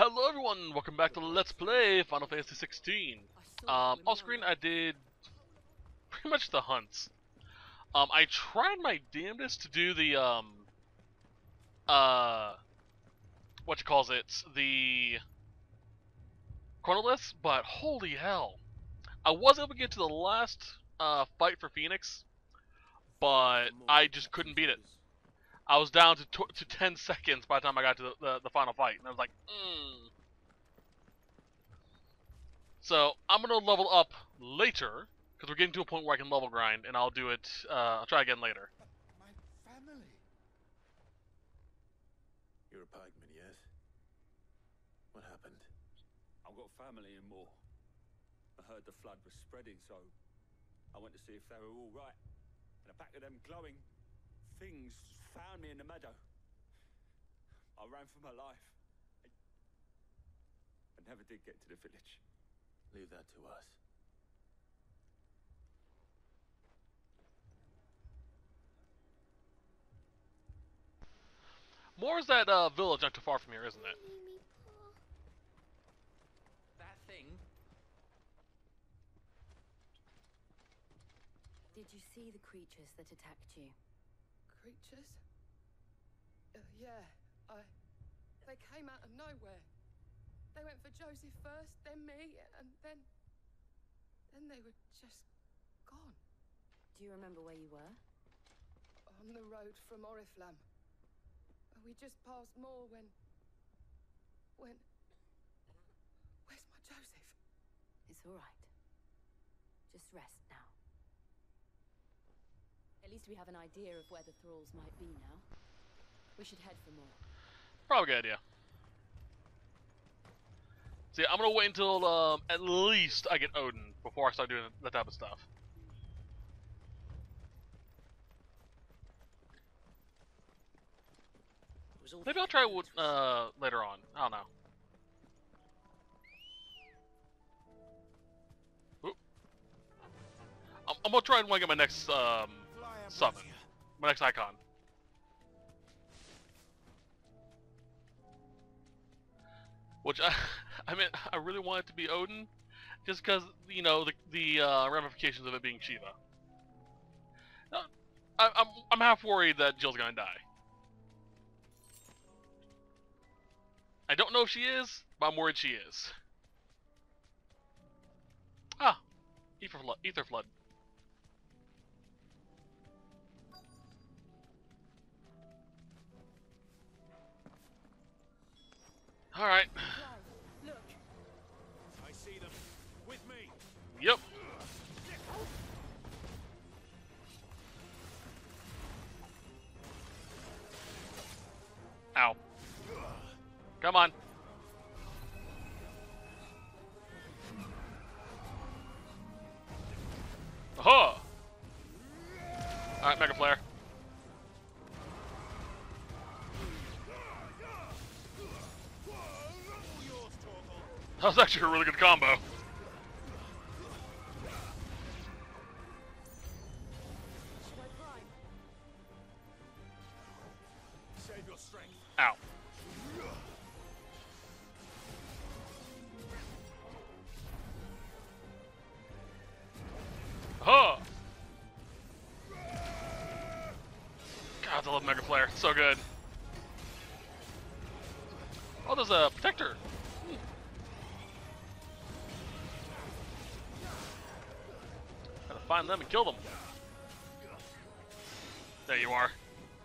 Hello everyone, welcome back to Let's Play Final Fantasy 16. Off screen I did pretty much the hunts. I tried my damnedest to do the, the chronoliths, but holy hell. I was able to get to the last, fight for Phoenix, but I just couldn't beat it. I was down to 10 seconds by the time I got to the final fight, and I was like, So, I'm going to level up later, because we're getting to a point where I can level grind, and I'll do it, I'll try again later. My family. You're a pikeman, yes? What happened? I've got family and more. I heard the flood was spreading, so I went to see if they were all right. And the back of them glowing things found me in the meadow. I ran for my life. I never did get to the village. Leave that to us. Moore's that village not too far from here, isn't it? That thing? Did you see the creatures that attacked you? Creatures? Yeah, they came out of nowhere. They went for Joseph first, then me, and then they were just gone. Do you remember where you were? On the road from Oriflamme. We just passed more when... Where's my Joseph? It's all right. Just rest now. At least we have an idea of where the thralls might be now. We should head for more. Probably a good idea. See, I'm gonna wait until at least I get Odin before I start doing that type of stuff. Maybe I'll try it later on. I don't know. Oop. I'm gonna try and get my next summon, my next icon. Which I mean, I really want it to be Odin, just because, you know, the ramifications of it being Shiva. I'm half worried that Jill's gonna die. I don't know if she is, but I'm worried she is. Ah, Ether Flood. All right. Look. I see them. With me. Yep. Ow. Come on. Aha! Alright, Mega Flare. That was actually a really good combo. Save your strength. Ow. Huh. God, I love Mega Flare. It's so good. Oh, there's a protector. Gotta find them and kill them. There you are.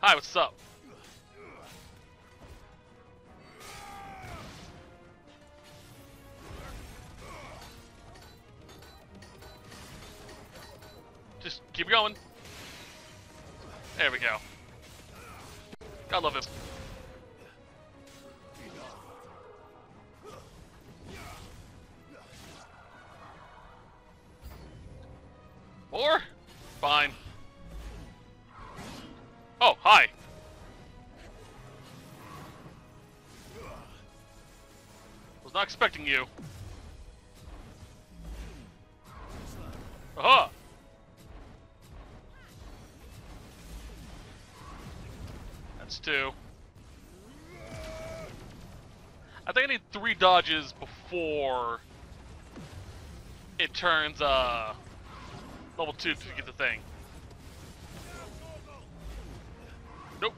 Hi, what's up? Just keep going. There we go. God love him. Or? Fine. Oh, hi. Was not expecting you. Aha! That's two. I think I need 3 dodges before it turns level 2 to get the thing. Nope.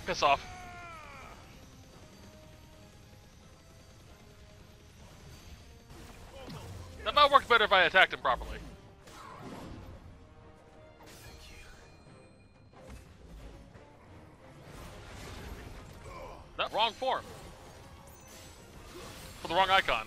Piss off. That might work better if I attacked him properly. No, wrong form. For the wrong icon.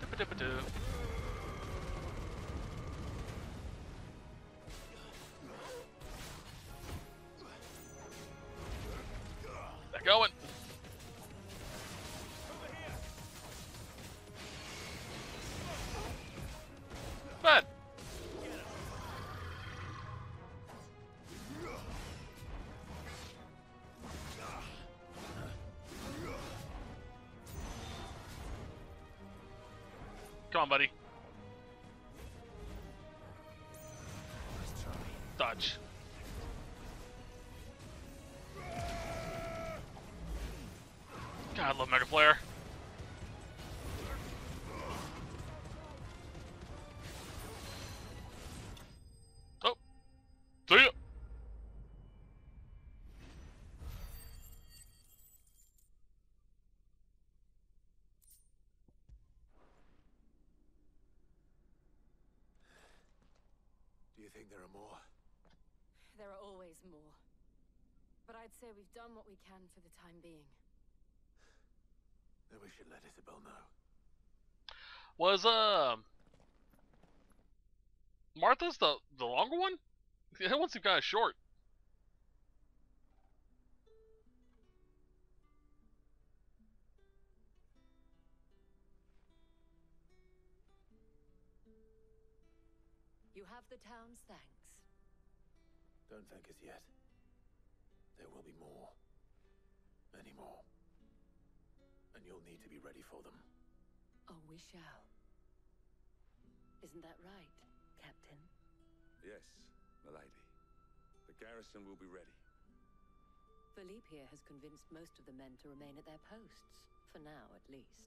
Dip-a-dip-a-doo. They're going. Bad. Come on, buddy. Dodge. God, I love Mega Flare. Oh. See ya. Do you think there are more? There are always more. But I'd say we've done what we can for the time being. Then we should let Isabel know. Was Martha's the longer one? That one seemed kind of short. You have the town's thanks. Don't thank us yet. There will be more. Many more. And you'll need to be ready for them. Oh, we shall. Isn't that right, Captain? Yes, milady. The garrison will be ready. Philippe here has convinced most of the men to remain at their posts. For now, at least.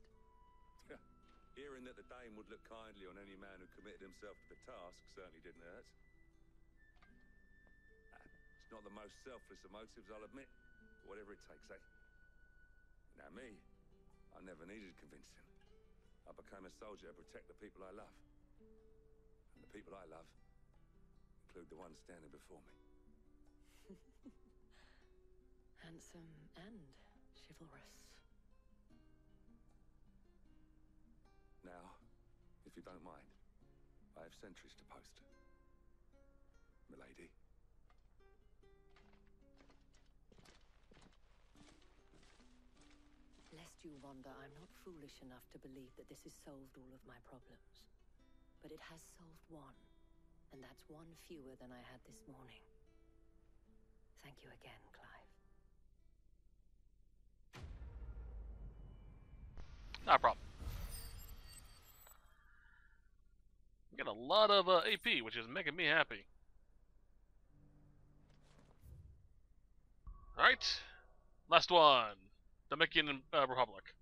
Hearing that the Dame would look kindly on any man who committed himself to the task certainly didn't hurt. It's not the most selfless of motives, I'll admit. But whatever it takes, eh? Now me, I never needed convincing. I became a soldier to protect the people I love. And the people I love include the ones standing before me. Handsome and chivalrous. Now, if you don't mind, I have sentries to post. Milady. Lest you wonder, I'm not foolish enough to believe that this has solved all of my problems. But it has solved one, and that's one fewer than I had this morning. Thank you again, Clive. Not a problem. Get a lot of AP, which is making me happy. Alright. Last one. Dominican Republic.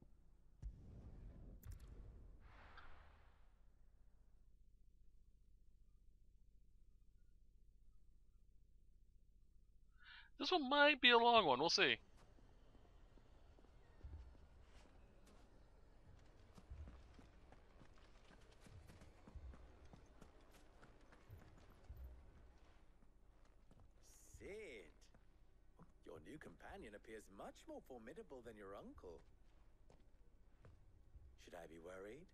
This one might be a long one. We'll see. Sid, your new companion appears much more formidable than your uncle. Should I be worried?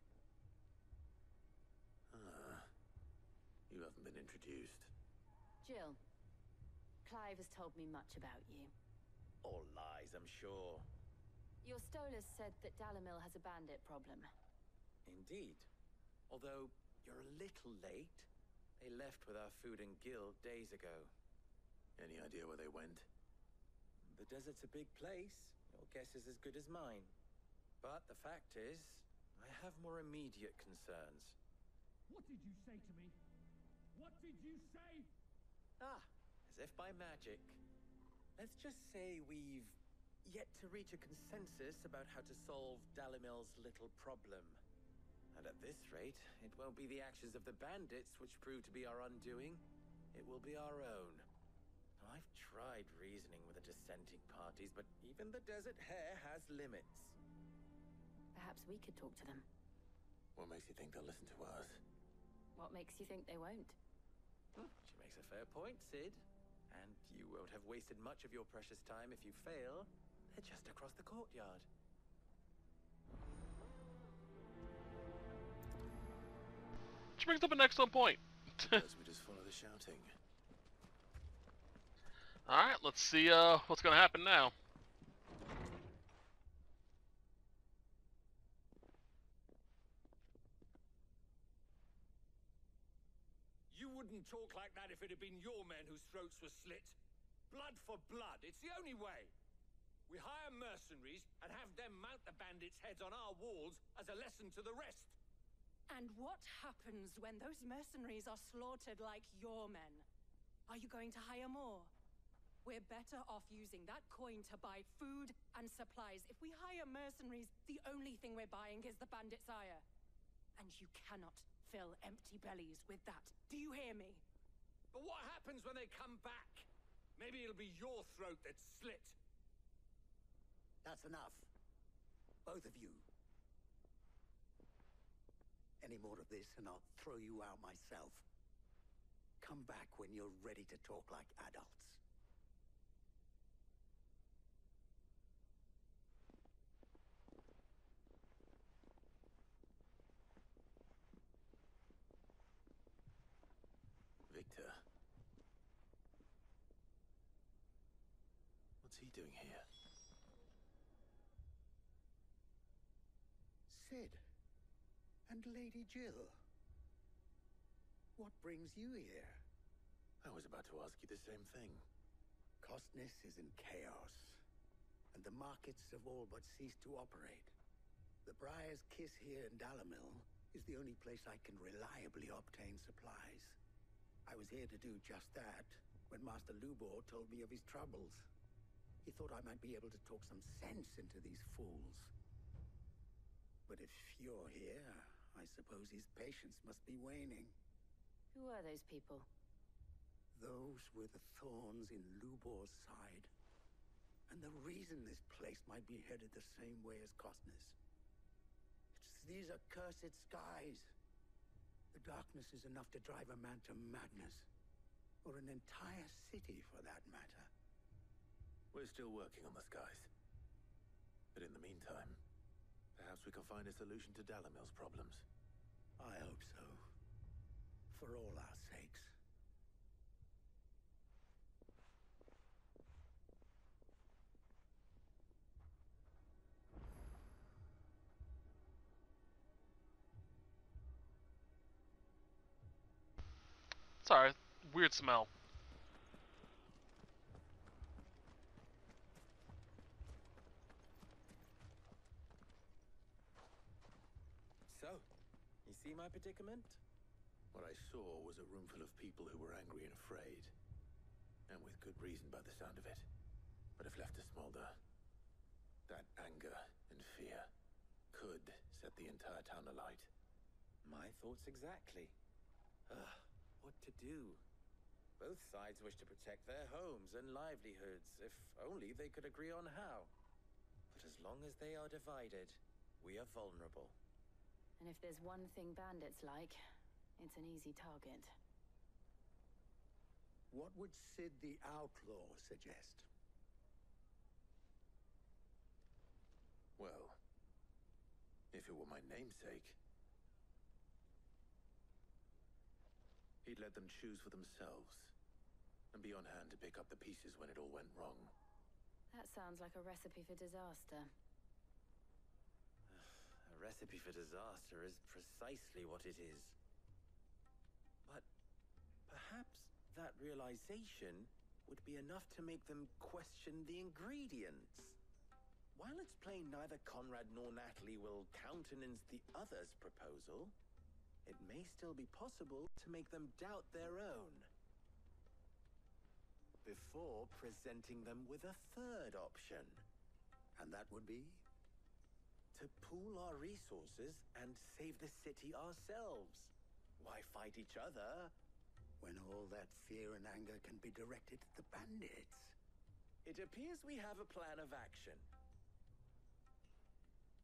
You haven't been introduced. Jill, Clive has told me much about you. All lies, I'm sure. Your Stolas said that Dalamil has a bandit problem. Indeed. Although, you're a little late. They left with our food and guild days ago. Any idea where they went? The desert's a big place. Your guess is as good as mine. But the fact is, I have more immediate concerns. What did you say to me? What did you say? Ah, as if by magic. Let's just say we've yet to reach a consensus about how to solve Dalimil's little problem. And at this rate, it won't be the actions of the bandits which prove to be our undoing. It will be our own. I've tried reasoning with the dissenting parties, but even the Desert Hare has limits. Perhaps we could talk to them. What makes you think they'll listen to us? What makes you think they won't? She makes a fair point, Sid. And you won't have wasted much of your precious time if you fail. They're just across the courtyard. Which brings up an excellent point. Suppose we just follow the shouting. Alright, let's see what's gonna happen now. You wouldn't talk like that if it had been your men whose throats were slit. Blood for blood, it's the only way. We hire mercenaries and have them mount the bandits' heads on our walls as a lesson to the rest. And what happens when those mercenaries are slaughtered like your men? Are you going to hire more? We're better off using that coin to buy food and supplies. If we hire mercenaries, the only thing we're buying is the bandits' ire. And you cannot fill empty bellies with that. Do you hear me? But what happens when they come back? Maybe it'll be your throat that's slit. That's enough. Both of you. Any more of this and I'll throw you out myself. Come back when you're ready to talk like adults. Victor. What's he doing here? Sid. And Lady Jill. What brings you here? I was about to ask you the same thing. Costness is in chaos, and the markets have all but ceased to operate. The Briar's Kiss here in Dalimil is the only place I can reliably obtain supplies. I was here to do just that when Master Lubor told me of his troubles. He thought I might be able to talk some sense into these fools. But if you're here, I suppose his patience must be waning. Who are those people? Those were the thorns in Lubor's side. And the reason this place might be headed the same way as Costness. It's these accursed skies. The darkness is enough to drive a man to madness. Or an entire city, for that matter. We're still working on the skies. But in the meantime, perhaps we can find a solution to Dalimil's problems. I hope so. For all our sakes. Sorry, weird smell. So, you see my predicament? What I saw was a room full of people who were angry and afraid. And with good reason by the sound of it. But if left to smolder, that anger and fear could set the entire town alight. My thoughts exactly. What to do? Both sides wish to protect their homes and livelihoods, if only they could agree on how. But as long as they are divided, we are vulnerable. And if there's one thing bandits like, it's an easy target. What would Sid the Outlaw suggest? Well, if it were my namesake, he'd let them choose for themselves, and be on hand to pick up the pieces when it all went wrong. That sounds like a recipe for disaster. A recipe for disaster is precisely what it is. But perhaps that realization would be enough to make them question the ingredients. while it's plain neither Conrad nor Natalie will countenance the other's proposal, it may still be possible to make them doubt their own before presenting them with a third option. And that would be? To pool our resources and save the city ourselves. Why fight each other when all that fear and anger can be directed at the bandits? It appears we have a plan of action.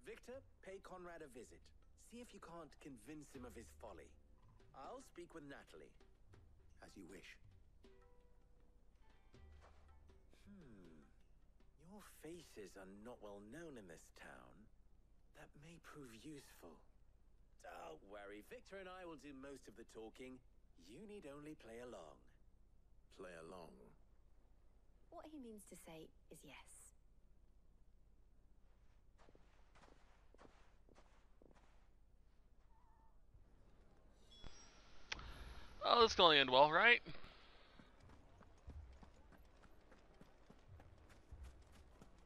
Victor, pay Conrad a visit. See if you can't convince him of his folly. I'll speak with Natalie. As you wish. Your faces are not well known in this town. That may prove useful. Don't worry, Victor and I will do most of the talking. You need only play along. Play along? What he means to say is yes. Oh, this can only end well, right?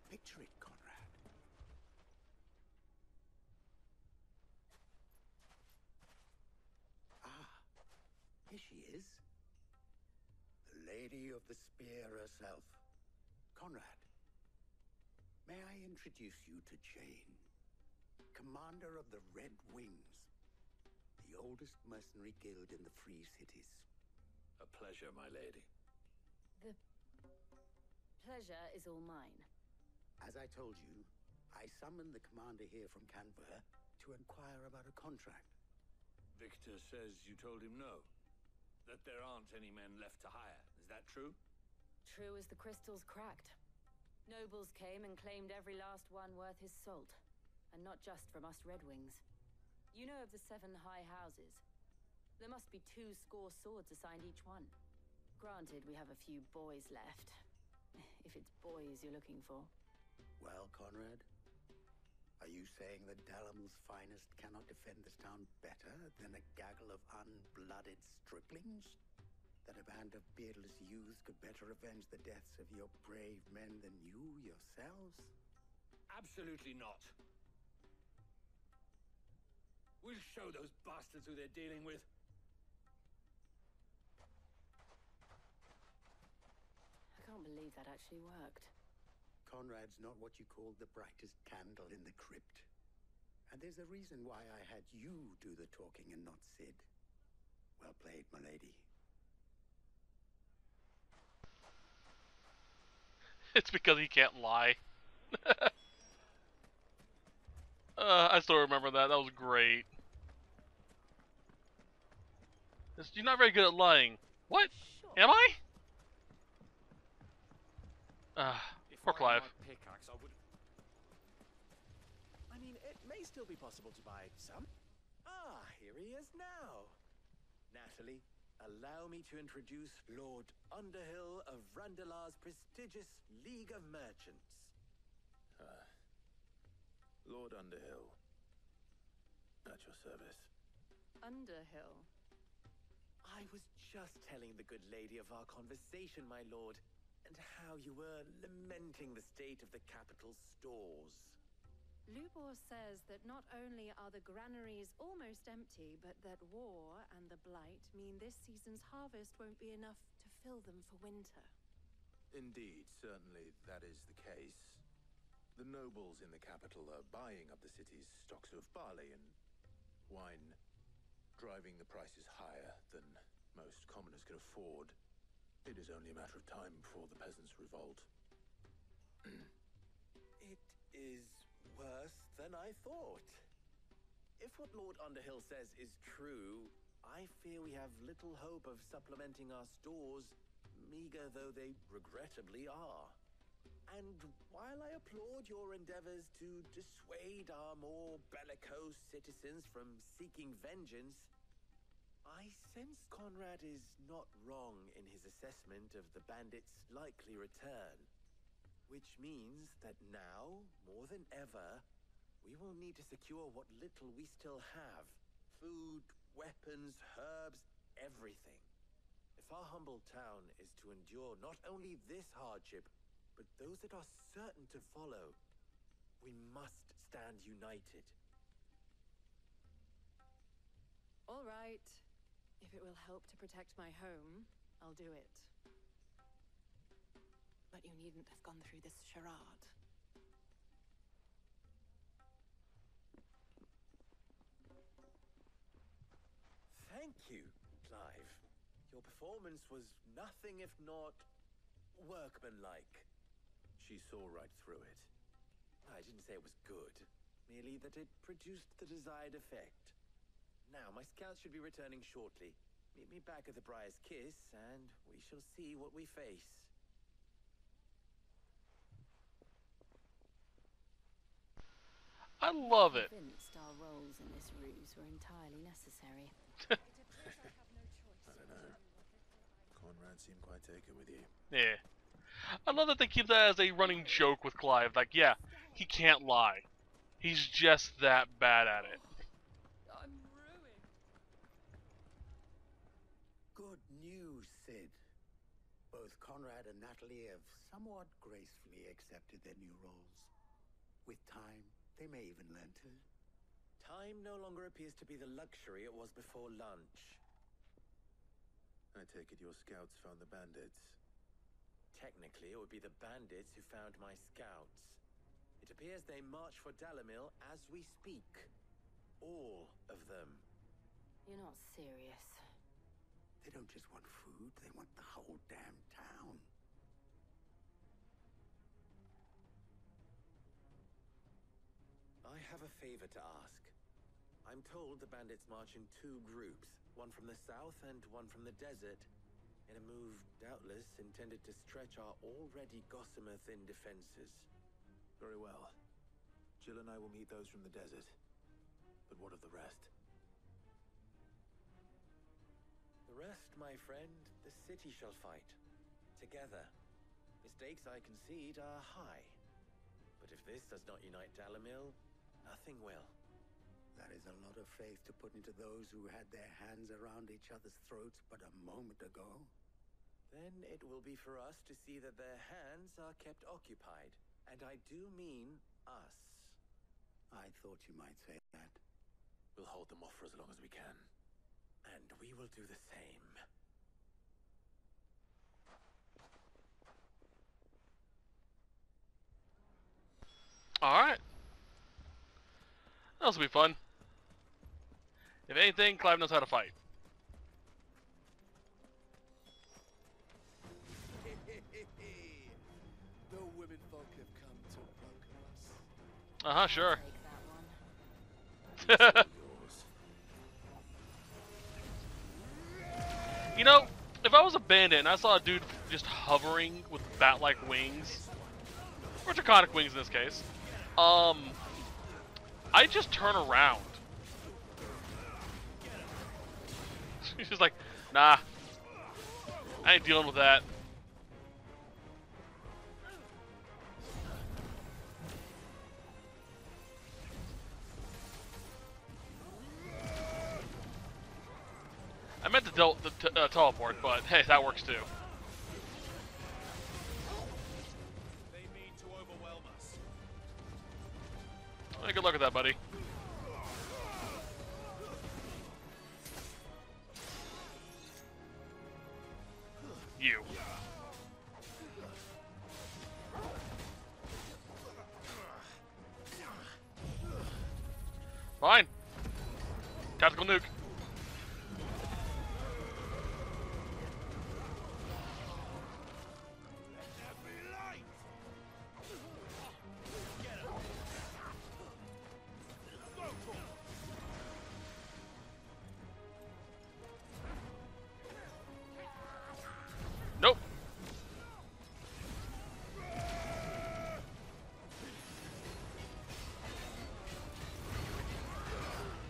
Picture it, Conrad. Ah, here she is. The Lady of the Spear herself. Conrad, may I introduce you to Jane, commander of the Red Wings, the oldest mercenary guild in the Free Cities. A pleasure, my lady. The pleasure is all mine. As I told you, I summoned the commander here from Canberra to inquire about a contract. Victor says you told him no. That there aren't any men left to hire. Is that true? True as the crystals cracked. Nobles came and claimed every last one worth his salt. And not just from us Red Wings. You know of the 7 high houses. There must be 2 score swords assigned each one. Granted, we have a few boys left. If it's boys you're looking for. Well, Conrad, are you saying that Dalamel's finest cannot defend this town better than a gaggle of unblooded striplings? That a band of beardless youths could better avenge the deaths of your brave men than you yourselves? Absolutely not. We'll show those bastards who they're dealing with. I can't believe that actually worked. Conrad's not what you called the brightest candle in the crypt. And there's a reason why I had you do the talking and not Sid. Well played, my lady. It's because he can't lie. I still remember that. That was great. You're not very good at lying. What? Sure. Am I? If Poor I Clive. had my pickaxe, I would. I mean, it may still be possible to buy some. Ah, here he is now. Natalie, allow me to introduce Lord Underhill of Randalar's prestigious League of Merchants. Lord Underhill. At your service. Underhill. I was just telling the good lady of our conversation, my lord, and how you were lamenting the state of the capital's stores. Lubor says that not only are the granaries almost empty, but that war and the blight mean this season's harvest won't be enough to fill them for winter. Indeed, certainly that is the case. The nobles in the capital are buying up the city's stocks of barley and wine, driving the prices higher than most commoners can afford. It is only a matter of time before the peasants revolt. It is worse than I thought. If what Lord Underhill says is true, I fear we have little hope of supplementing our stores, meager though they regrettably are. And while I applaud your endeavors to dissuade our more bellicose citizens from seeking vengeance, I sense Conrad is not wrong in his assessment of the bandits' likely return. Which means that now, more than ever, we will need to secure what little we still have. Food, weapons, herbs, everything. If our humble town is to endure not only this hardship, but those that are certain to follow, We must stand united. All right. If it will help to protect my home, I'll do it. But you needn't have gone through this charade. Thank you, Clive. Your performance was nothing if not workmanlike. She saw right through it. I didn't say it was good, merely that it produced the desired effect. Now, my scouts should be returning shortly. Meet me back at the Briar's Kiss, and we shall see what we face. I love it. Convinced our roles in this ruse were entirely necessary. I don't know. Conrad seemed quite taken with you. Yeah. I love that they keep that as a running joke with Clive. Like, yeah, he can't lie. He's just that bad at it. I'm ruined. Good news, Sid. Both Conrad and Natalie have somewhat gracefully accepted their new roles. With time, they may even learn to. Time no longer appears to be the luxury it was before lunch. I take it your scouts found the bandits. Technically, it would be the bandits who found my scouts. It appears they march for Dalimil as we speak. All of them. You're not serious. They don't just want food, they want the whole damn town. I have a favor to ask. I'm told the bandits march in two groups, one from the south and one from the desert, in a move doubtless intended to stretch our already gossamer-thin defenses. Very well. Jill and I will meet those from the desert. But what of the rest? The rest, my friend, the city shall fight. Together. The stakes, I concede, are high. But if this does not unite Dalimil, nothing will. That is a lot of faith to put into those who had their hands around each other's throats but a moment ago. Then it will be for us to see that their hands are kept occupied. And I do mean us. I thought you might say that. We'll hold them off for as long as we can. And we will do the same. Alright. This will be fun. If anything, Clive knows how to fight. The women folk have come to welcome us. Uh-huh, sure. Take that one. You know, if I was a bandit and I saw a dude just hovering with bat-like wings, or draconic wings in this case, I'd just turn around. He's just like, nah, I ain't dealing with that. I meant to teleport, but hey, that works too. They mean to overwhelm us. Hey, good luck with that, buddy. You. Fine. Tactical nuke. Nope.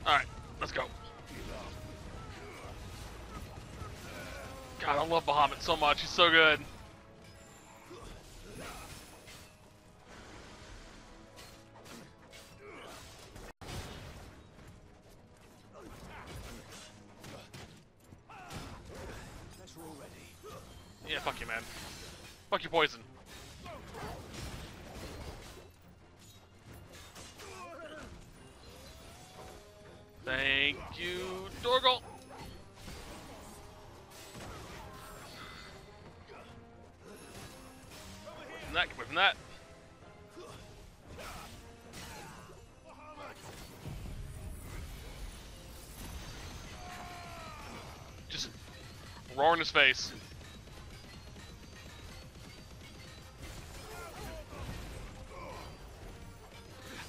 Alright, let's go. God, I love Bahamut so much. He's so good. Yeah, fuck you, man. Fuck your poison. Thank you, Dorgal. From that, get away from that. Just roar in his face.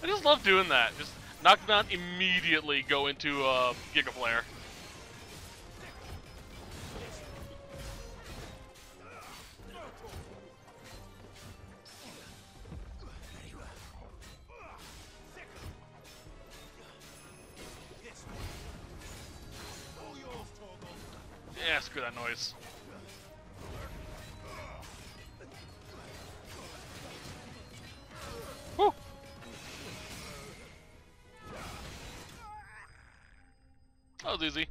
I just love doing that. Just knock him down, immediately go into Giga Flare. Yeah, screw that noise. Woo! That was easy.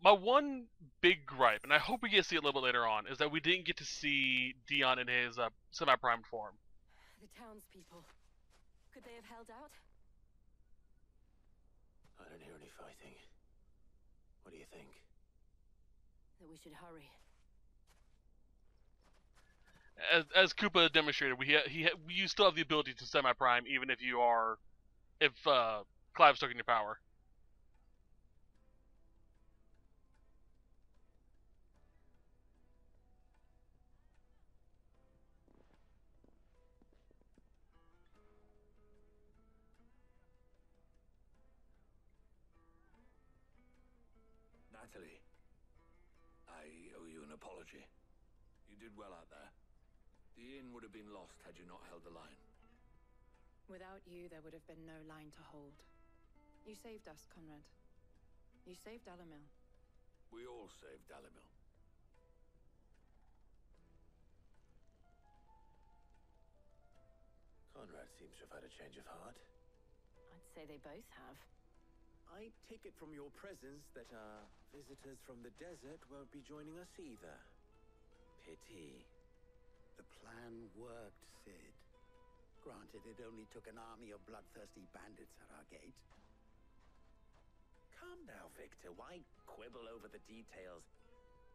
My one big gripe, and I hope we get to see it a little bit later on, is that we didn't get to see Dion in his semi-primed form. The townspeople. Could they have held out? I don't hear any fighting. What do you think? That we should hurry. As Koopa demonstrated, you still have the ability to semi-prime even if you are, if Clive's taking your power. Natalie, I owe you an apology. You did well out there. The inn would have been lost had you not held the line. Without you, there would have been no line to hold. You saved us, Conrad. You saved Dalimil. We all saved Dalimil. Conrad seems to have had a change of heart. I'd say they both have. I take it from your presence that our visitors from the desert won't be joining us either. Pity. The plan worked, Sid. Granted, it only took an army of bloodthirsty bandits at our gate. Calm now, Victor. Why quibble over the details?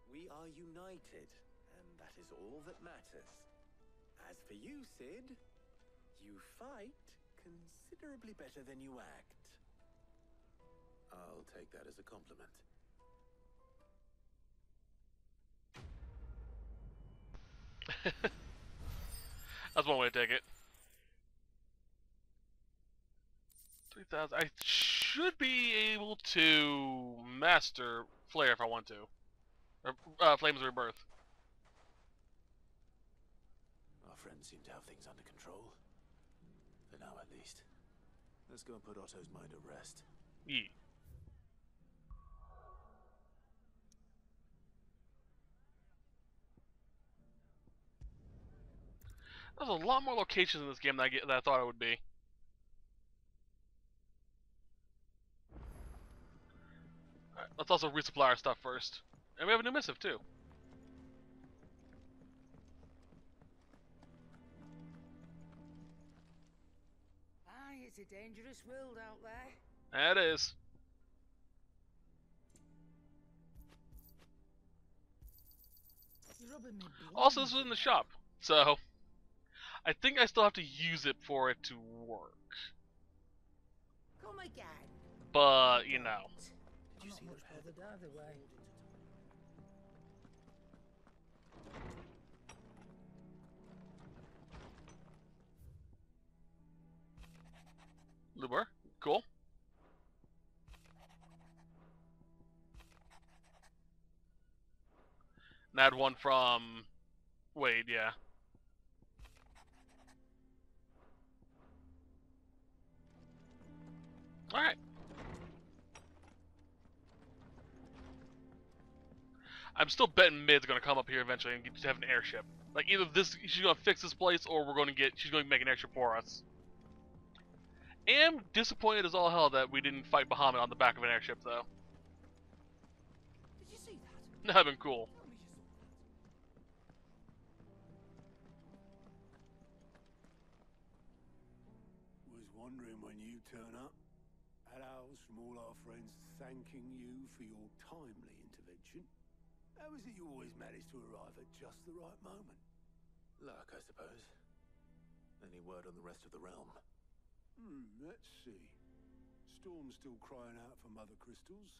We are united, and that is all that matters. As for you, Sid, you fight considerably better than you act. I'll take that as a compliment. That's one way to take it. 3,000. I should be able to master Flare if I want to. Or, Flames of Rebirth. Our friends seem to have things under control. For now, at least. Let's go and put Otto's mind at rest. Yeah. There's a lot more locations in this game than I thought it would be. Alright, let's also resupply our stuff first. And we have a new missive too. Aye, it's a dangerous world out there. That is. You're rubbing me Also, this was in the shop, so I think I still have to use it for it to work. Come again. But, you know. Did you see those bothered either way. Luber, cool. And I had one from Wade, yeah. Alright. I'm still betting Mid's gonna come up here eventually and just have an airship. Like either this, she's gonna fix this place, or she's gonna make an airship for us. Am disappointed as all hell that we didn't fight Bahamut on the back of an airship, though. Did you see that? That'd been cool. Tell me you saw that. wondering when you turn up. Hellos from all our friends thanking you for your timely intervention. How is it you always manage to arrive at just the right moment? Luck, I suppose. Any word on the rest of the realm? Let's see. Storm's still crying out for Mother Crystals.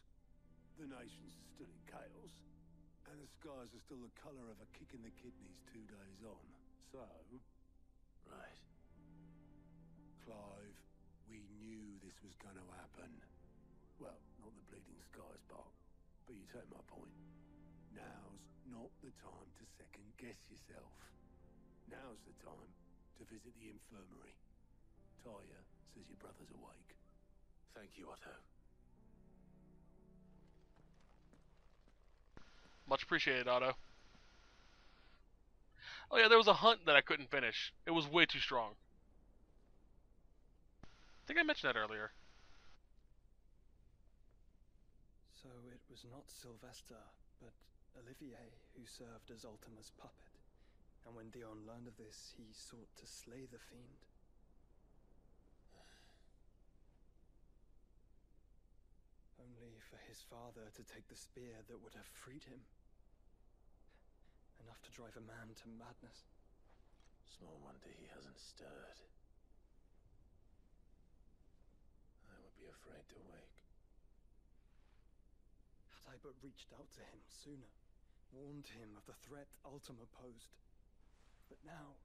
The nations are still in chaos. And the skies are still the colour of a kick in the kidneys 2 days on. So... Right. Clive, we knew this was going to happen. Well, not the bleeding skies part, but you take my point. Now's not the time to second-guess yourself. Now's the time to visit the infirmary. Taya says your brother's awake. Thank you, Otto. Much appreciated, Otto. Oh yeah, there was a hunt that I couldn't finish. It was way too strong. I think I mentioned that earlier. So it was not Sylvester, but Olivier who served as Ultima's puppet. And when Dion learned of this, he sought to slay the fiend. Only for his father to take the spear that would have freed him. Enough to drive a man to madness. Small wonder he hasn't stirred. I would be afraid to wake. Had I but reached out to him sooner, warned him of the threat Ultima posed. But now,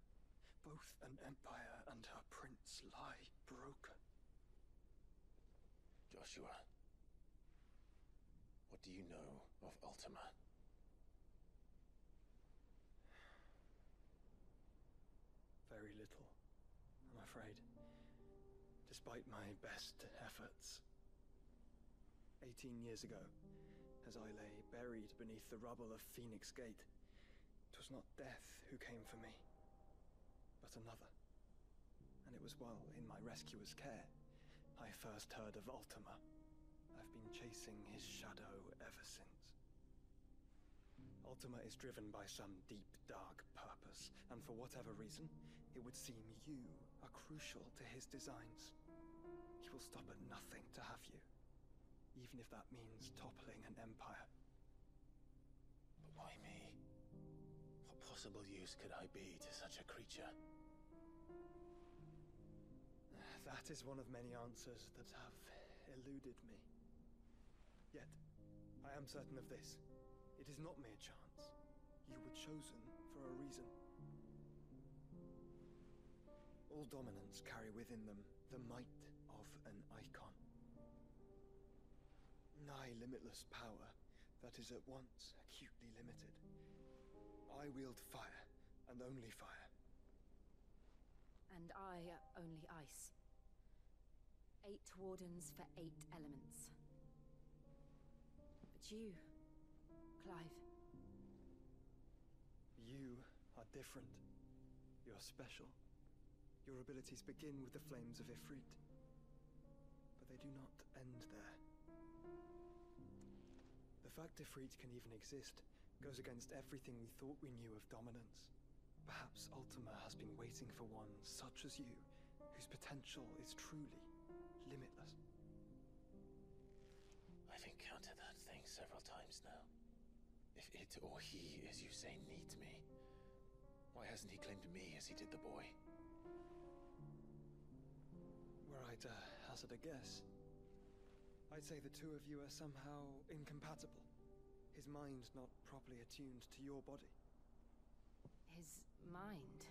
both an empire and her prince lie broken. Joshua, what do you know of Ultima? Very little, I'm afraid. Despite my best efforts. 18 years ago, as I lay buried beneath the rubble of Phoenix Gate, it was not death who came for me, but another. And it was while in my rescuer's care, I first heard of Ultima. I've been chasing his shadow ever since. Ultima is driven by some deep, dark purpose, and for whatever reason, it would seem you are crucial to his designs. He will stop at nothing to have you, even if that means toppling an empire. But why me? What possible use could I be to such a creature? That is one of many answers that have eluded me. Yet, I am certain of this. It is not mere chance. You were chosen for a reason. All dominants carry within them the might of an icon. Nigh limitless power that is at once acutely limited. I wield fire, and only fire. And I only ice. 8 wardens for 8 elements. But you, Clive. You are different. You're special. Your abilities begin with the flames of Ifrit. But they do not end there. The fact Ifrit can even exist goes against everything we thought we knew of dominance. Perhaps Ultima has been waiting for one such as you, whose potential is truly limitless. I've encountered that thing several times now. If it or he, as you say, needs me, why hasn't he claimed me as he did the boy? Were I to hazard a guess, I'd say the two of you are somehow incompatible. His mind not properly attuned to your body. His mind?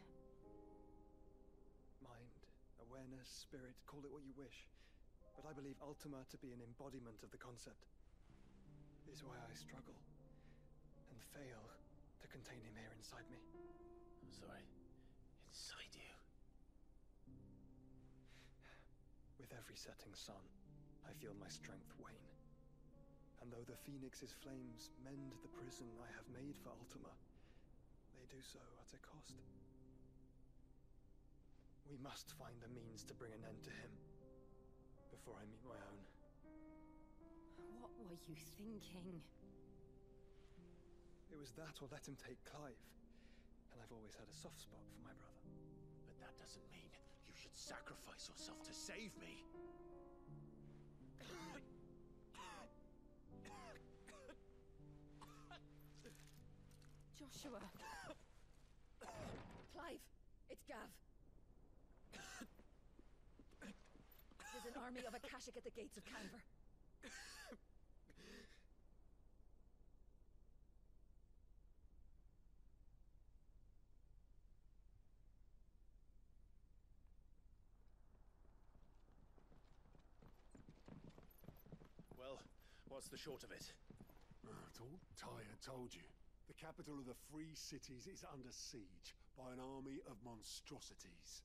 Mind, awareness, spirit, call it what you wish. But I believe Ultima to be an embodiment of the concept. Is why I struggle and fail to contain him here inside me. I'm sorry. Inside you? With every setting sun, I feel my strength wane. And though the Phoenix's flames mend the prison I have made for Ultima, they do so at a cost. We must find a means to bring an end to him before I meet my own. What were you thinking? It was that or let him take Clive. And I've always had a soft spot for my brother. But that doesn't mean you should sacrifice yourself to save me. Joshua. Clive, it's Gav. There's an army of Akashic at the gates of Canver. Well, what's the short of it? Tyre told you. The capital of the Free Cities is under siege by an army of monstrosities.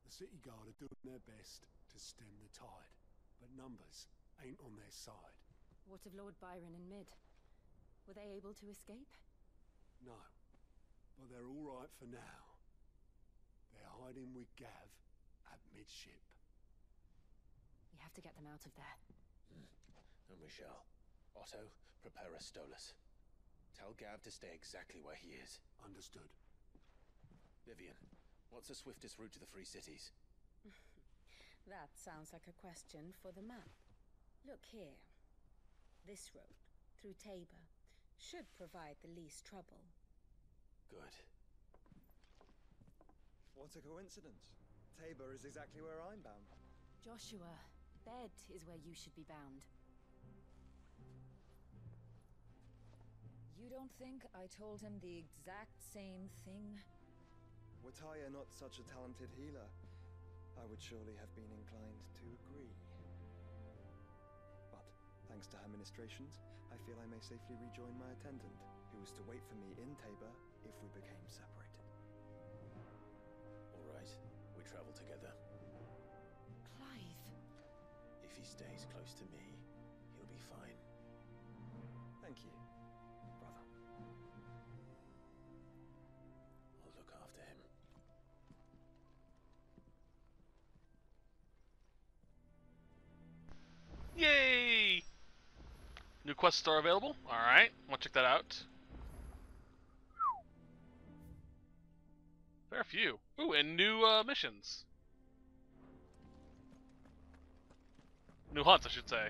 The city guard are doing their best to stem the tide, but numbers ain't on their side. What of Lord Byron and Mid? Were they able to escape? No, but they're all right for now. They're hiding with Gav at midship. We have to get them out of there. And we shall. Otto, prepare a Stolas. Tell Gav to stay exactly where he is. Understood. Vivian, what's the swiftest route to the Free Cities? That sounds like a question for the map. Look here. This road, through Tabor, should provide the least trouble. Good. What a coincidence. Tabor is exactly where I'm bound. Joshua, Bed is where you should be bound. You don't think I told him the exact same thing? Were Tyre not such a talented healer, I would surely have been inclined to agree. But, thanks to her ministrations, I feel I may safely rejoin my attendant, who was to wait for me in Tabor if we became separated. All right, we travel together. Clive! If he stays close to me, he'll be fine. Thank you, brother. I'll look after him. Yay! New quests are available. Alright, want to check that out. Fair few. Ooh, and new missions. New hunts, I should say.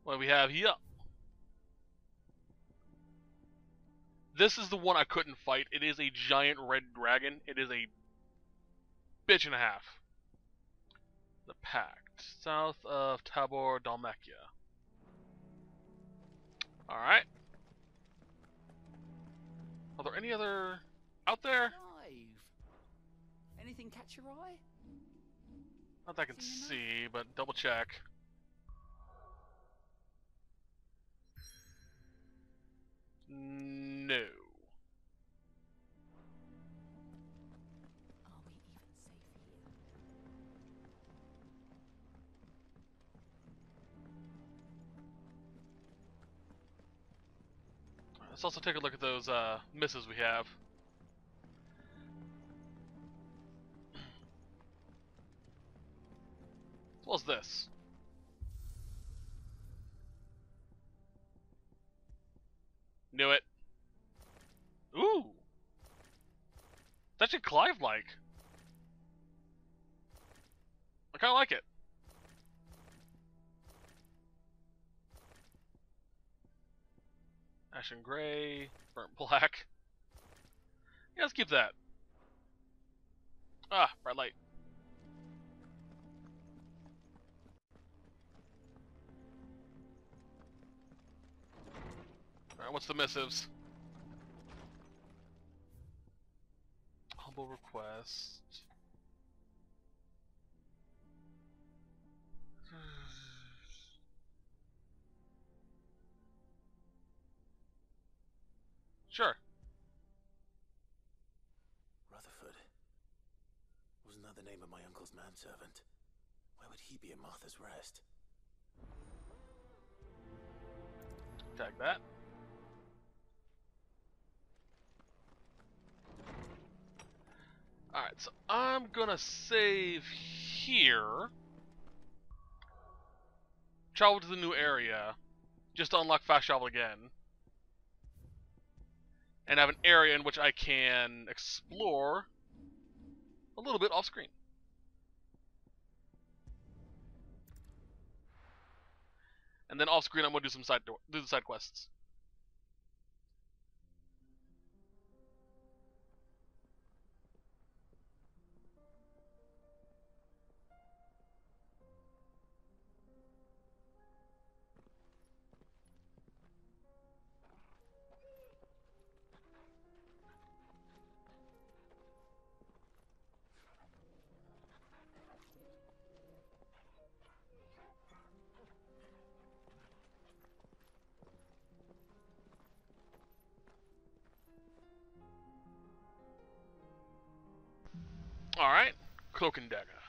What do we have here? This is the one I couldn't fight. It is a giant red dragon. It is a bitch and a half. The Pact. South of Tabor, Dalmacia. Alright. Are there any other out there? Clive! Anything catch your eye? Not that I can see, but double check. No. Are we even safe here? Let's also take a look at those misses we have. As well as this. Knew it. Ooh! It's actually Clive-like. I kinda like it. Ashen Gray, Burnt Black. Yeah, let's keep that. Ah, bright light. Alright, what's the missives? Humble request. Sure. Rutherford. Wasn't that the name of my uncle's manservant? Why would he be in Martha's Rest? Tag that. Alright, so I'm gonna save here. Travel to the new area. Just to unlock fast travel again. and have an area in which I can explore a little bit off screen. And then off screen, I'm gonna do some do the side quests. All right, Cloak and Dagger.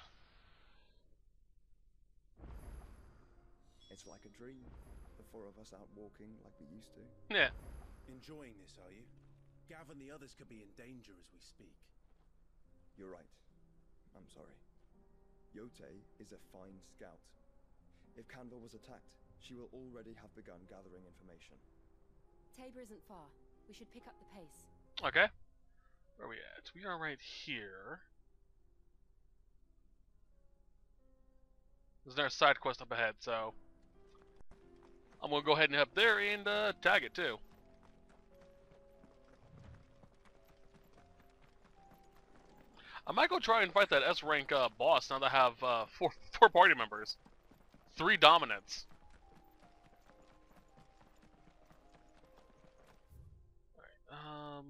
It's like a dream. The four of us out walking like we used to. Yeah. Enjoying this, are you? Gav and the others could be in danger as we speak. You're right. I'm sorry. Yote is a fine scout. If Canville was attacked, she will already have begun gathering information. Tabor isn't far. We should pick up the pace. Okay. Where are we at? We are right here. There's another side quest up ahead, so I'm gonna go ahead and head up there and tag it too. I might go try and fight that S rank boss now that I have four party members, 3 dominants. All right.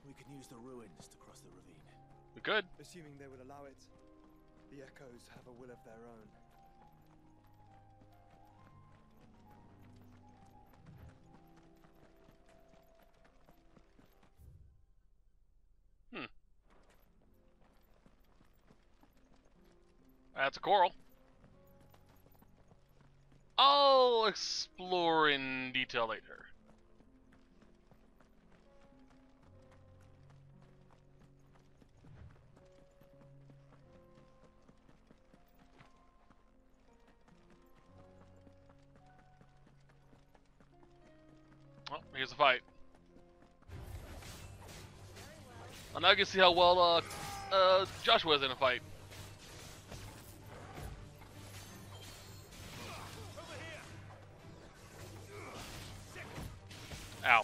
We can use the ruins to cross the ravine. We could. Assuming they would allow it. The Echoes have a will of their own. That's a coral. I'll explore in detail later. Oh, here's the fight. And now you can see how well Joshua is in a fight. Ow.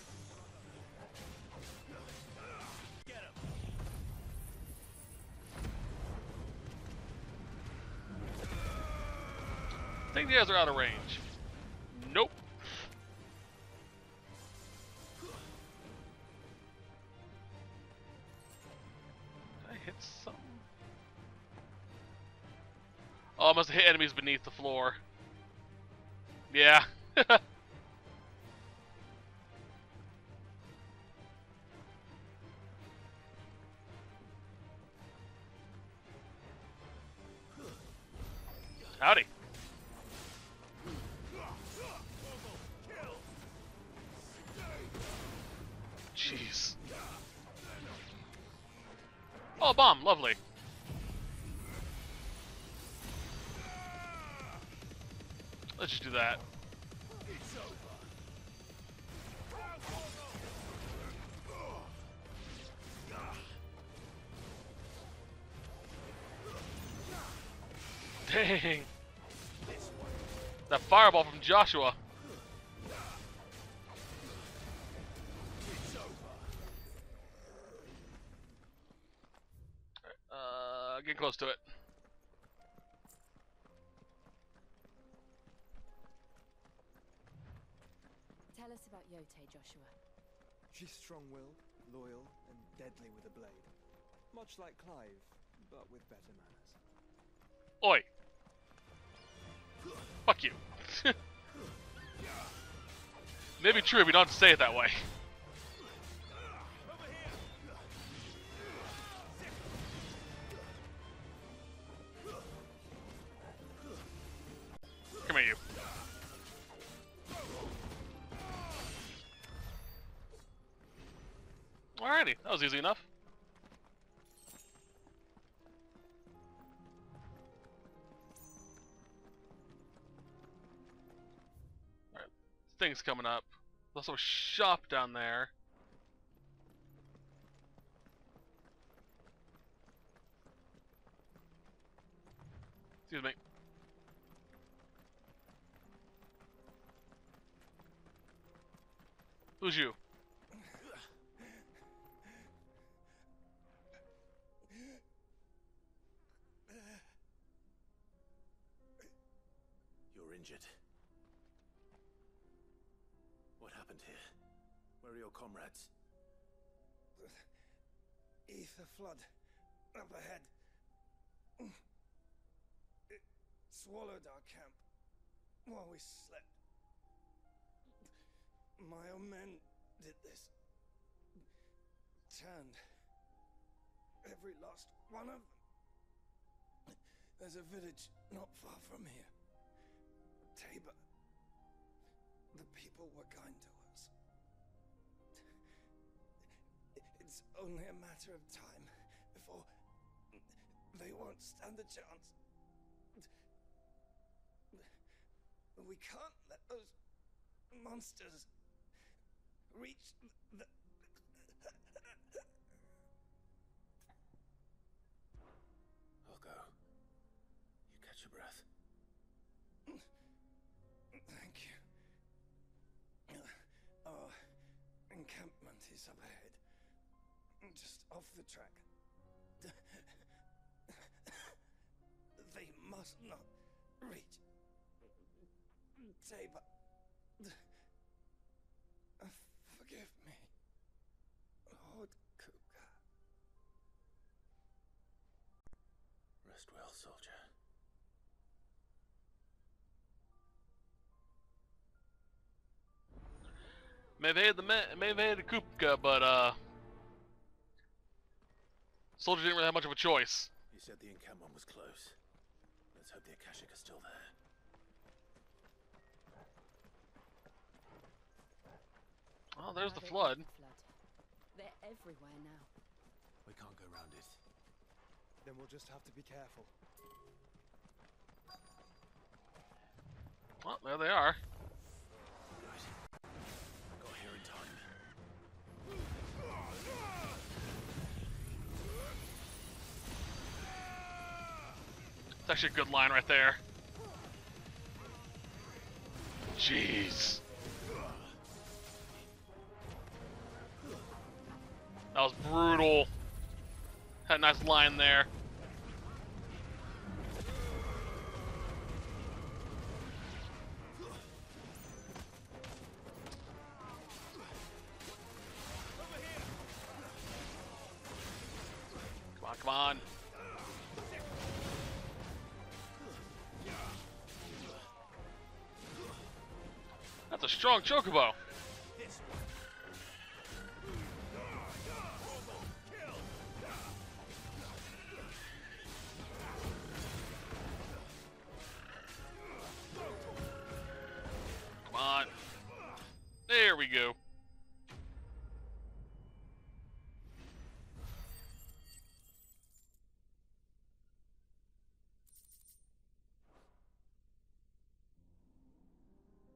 I think the guys are out of range. Nope. Did I hit something? Oh, I must have hit enemies beneath the floor. Yeah. Howdy. Jeez. Oh, a bomb. Lovely. Let's just do that. Dang. That fireball from Joshua. Getting close to it. Tell us about Yote, Joshua. She's strong-willed, loyal, and deadly with a blade. Much like Clive, but with better manners. Oi. Fuck you. Maybe true, but you don't have to say it that way. Come here, you. Alrighty, that was easy enough. things coming up. There's also a shop down there. Excuse me. Who's you? You're injured. What happened here? Where are your comrades? Ether flood up ahead. It swallowed our camp while we slept. My own men did this. Turned every last one of them. There's a village not far from here. Tabor. The people were kind to us. It's only a matter of time before they won't stand a chance. We can't let those monsters reach the... I'll go. You catch your breath. Thank you. Our encampment is up ahead. Just off the track. They must not reach Tabor. Forgive me, Lord Kuka. Rest well, soldier. May have hated the Kupka, but soldier didn't really have much of a choice. You said the encampment was close. Let's hope the Akashic are still there. Oh, there's the flood. They're everywhere now. We can't go round it. Then we'll just have to be careful. Well, there they are. Right. Got here in time. It's actually a good line right there. Jeez. That was brutal. Had a nice line there. Come on, come on. That's a strong chocobo. Come on. There we go.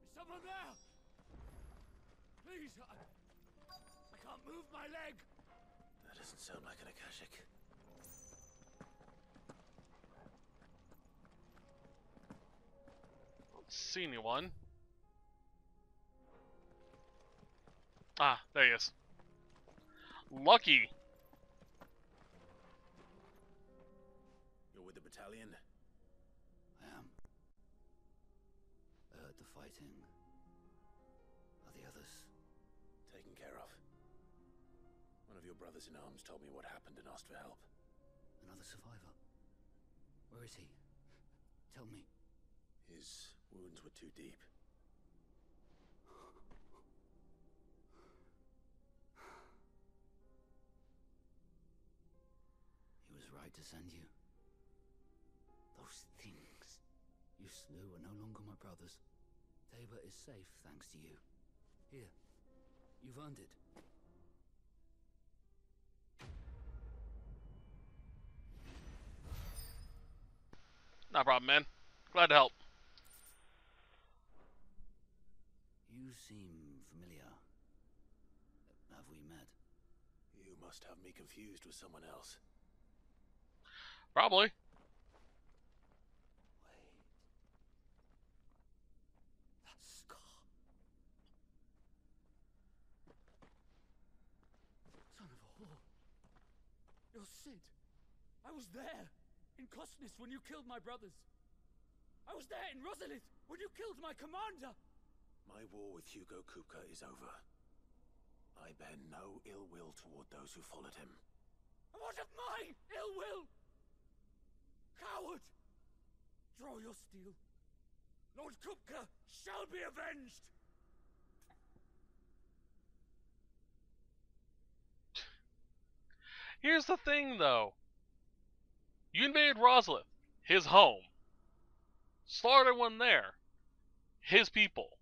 Is someone there? Please, I can't move my leg. That doesn't sound like an Akashic. Don't see anyone. Ah, there he is. Lucky. You're with the battalion? I am. I heard the fighting. Are the others? Taken care of. One of your brothers in arms told me what happened and asked for help. Another survivor? Where is he? Tell me. His wounds were too deep. He was right to send you. Those things you slew are no longer my brothers. Tabor is safe thanks to you. Here, you've earned it. No problem, man. Glad to help. You You seem familiar. Have we met? You must have me confused with someone else. Probably. That scar. Son of a whore. You're Sid. I was there in Cosnis when you killed my brothers. I was there in Rosalith when you killed my commander. My war with Hugo Kupka is over. I bear no ill will toward those who followed him. And what of my ill will? Coward! Draw your steel. Lord Kupka shall be avenged! Here's the thing, though. You invaded Rosalith, his home. Slaughtered everyone there. His people.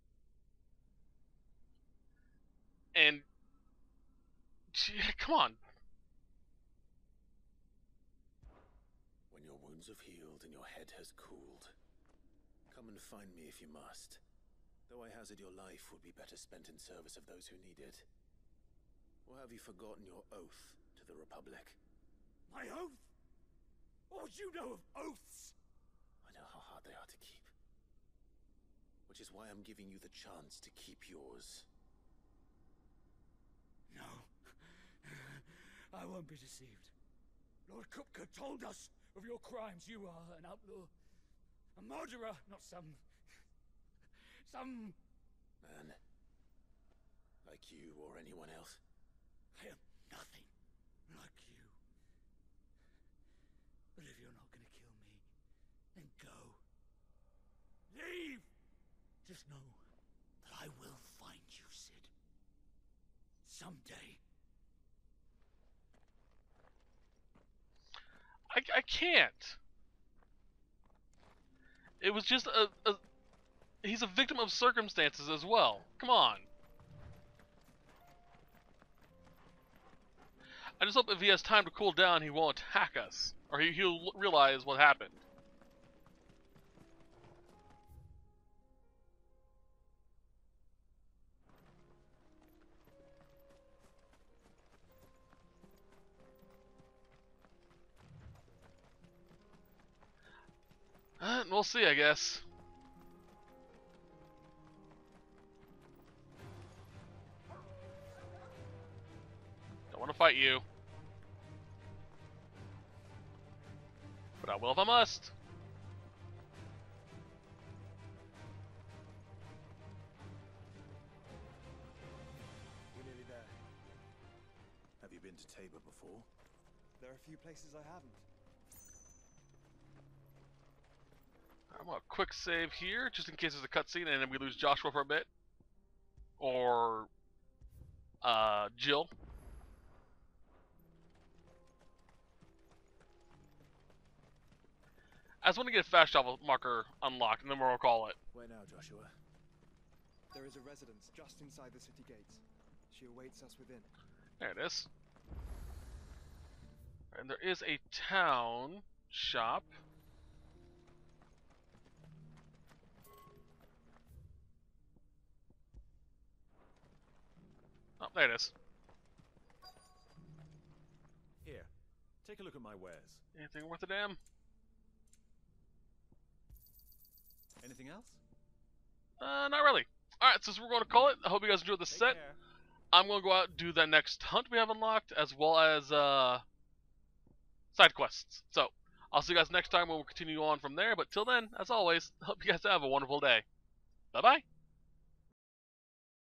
And... come on. When your wounds have healed and your head has cooled, come and find me if you must. Though I hazard your life would be better spent in service of those who need it. Or have you forgotten your oath to the Republic? My oath? What would you know of oaths? I know how hard they are to keep. Which is why I'm giving you the chance to keep yours. No. I won't be deceived. Lord Kupka told us of your crimes. You are an outlaw. A murderer, not some... man. Like you or anyone else. I am nothing like you. But if you're not gonna kill me, then go. Leave! Just know that I will find you, Sid. Someday. I can't. It was just he's a victim of circumstances as well. Come on. I just hope if he has time to cool down, he won't attack us. Or he'll realize what happened. We'll see, I guess. Don't want to fight you. But I will if I must. We're nearly there. Have you been to Tabor before? There are a few places I haven't. I'm gonna quick save here, just in case there's a cutscene and then we lose Joshua for a bit. Or Jill. I just want to get a fast travel marker unlocked, and then we'll call it. Where now, Joshua? There is a residence just inside the city gates. She awaits us within. There it is. And there is a town shop. Oh, there it is. Here, take a look at my wares. Anything worth a damn? Anything else? Not really. Alright, so we're going to call it. I hope you guys enjoyed the set. Care. I'm going to go out and do that next hunt we have unlocked, as well as side quests. So, I'll see you guys next time when we'll continue on from there. But till then, as always, hope you guys have a wonderful day. Bye-bye.